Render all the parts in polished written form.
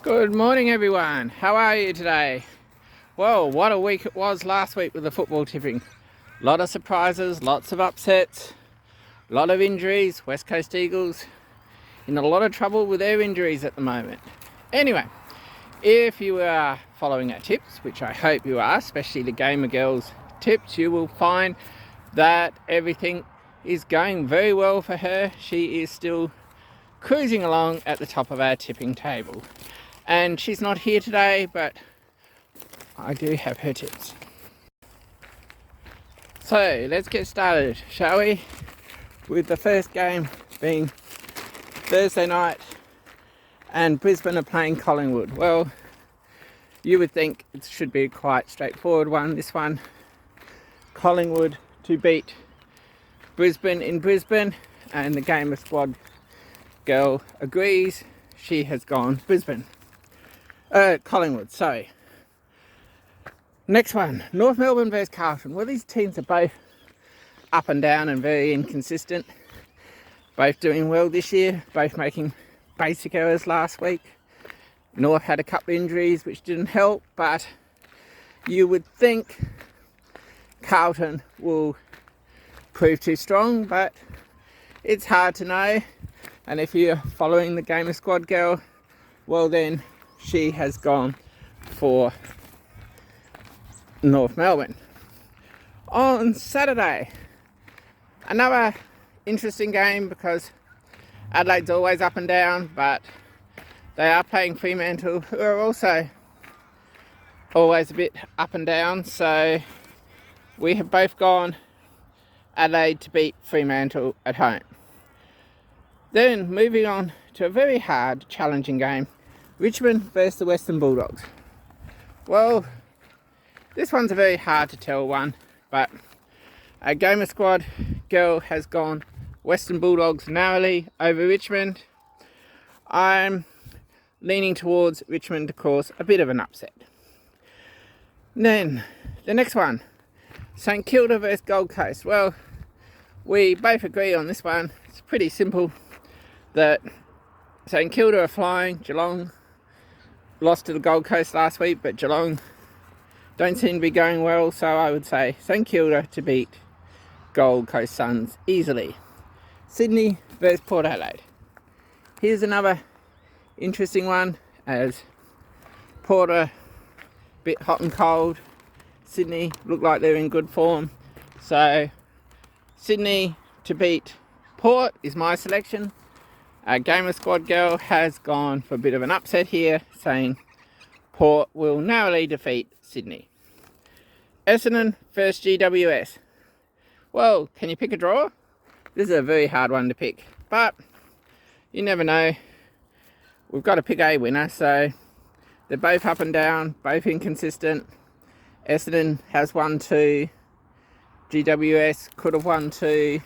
Good morning everyone, how are you today? Well, what a week it was last week with the football tipping. A lot of surprises, lots of upsets, a lot of injuries. West Coast Eagles in a lot of trouble with their injuries at the moment. Anyway, if you are following our tips, which I hope you are, especially the Gamer Girls tips, you will find that everything is going very well for her. She is still cruising along at the top of our tipping table. And she's not here today, but I do have her tips. So let's get started, shall we? With the first game being Thursday night and Brisbane are playing Collingwood. Well, you would think it should be a quite straightforward one, this one. Collingwood to beat Brisbane in Brisbane, and the Gamer Squad girl agrees. She has gone Brisbane. Collingwood, sorry. Next one, North Melbourne versus Carlton. Well, these teams are both up and down and very inconsistent. Both doing well this year, both making basic errors last week. North had a couple of injuries which didn't help, but you would think Carlton will prove too strong, but it's hard to know. And if you're following the Gamer Squad girl, well then she has gone for North Melbourne. On Saturday, another interesting game because Adelaide's always up and down, but they are playing Fremantle, who are also always a bit up and down. So we have both gone Adelaide to beat Fremantle at home. Then moving on to a very hard, challenging game, Richmond versus the Western Bulldogs. Well, this one's a very hard to tell one, but a Gamer Squad girl has gone Western Bulldogs narrowly over Richmond. I'm leaning towards Richmond to cause a bit of an upset. Then the next one, St Kilda versus Gold Coast. Well, we both agree on this one. It's pretty simple that St Kilda are flying. Geelong lost to the Gold Coast last week, but Geelong don't seem to be going well, so I would say St Kilda to beat Gold Coast Suns easily. Sydney versus Port Adelaide. Here's another interesting one, as Port are a bit hot and cold. Sydney look like they're in good form, so Sydney to beat Port is my selection. Gamer Squad girl has gone for a bit of an upset here, saying Port will narrowly defeat Sydney. Essendon versus GWS. Well, can you pick a draw? This is a very hard one to pick, but you never know. We've got to pick a winner, so they're both up and down, both inconsistent. Essendon has won 2. GWS could have won 2.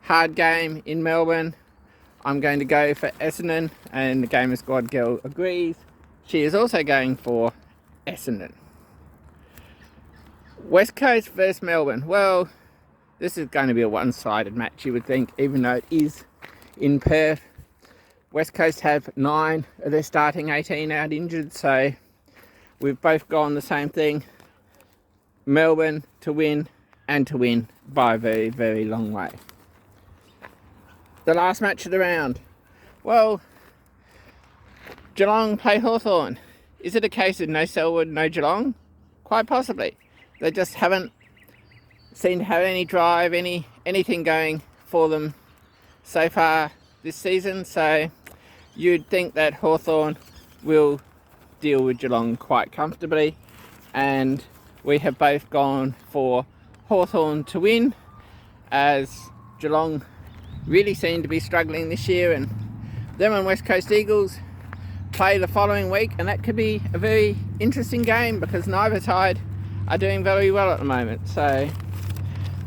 Hard game in Melbourne. I'm going to go for Essendon, and the Gamer Squad girl agrees. She is also going for Essendon. West Coast versus Melbourne. Well, this is going to be a one-sided match, you would think, even though it is in Perth. West Coast have 9 of their starting 18 out injured, so we've both gone the same thing. Melbourne to win, and to win by a very, very long way. The last match of the round. Well, Geelong play Hawthorn. Is it a case of no Selwood, no Geelong? Quite possibly. They just haven't seemed to have any drive, anything going for them so far this season. So you'd think that Hawthorn will deal with Geelong quite comfortably. And we have both gone for Hawthorn to win, as Geelong really seem to be struggling this year, and them and West Coast Eagles play the following week, and that could be a very interesting game because neither side are doing very well at the moment. So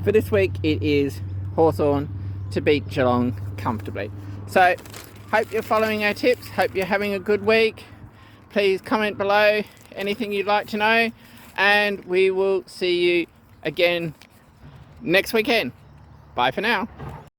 for this week it is Hawthorn to beat Geelong comfortably. So hope you're following our tips, hope you're having a good week. Please comment below anything you'd like to know, and we will see you again next weekend. Bye for now.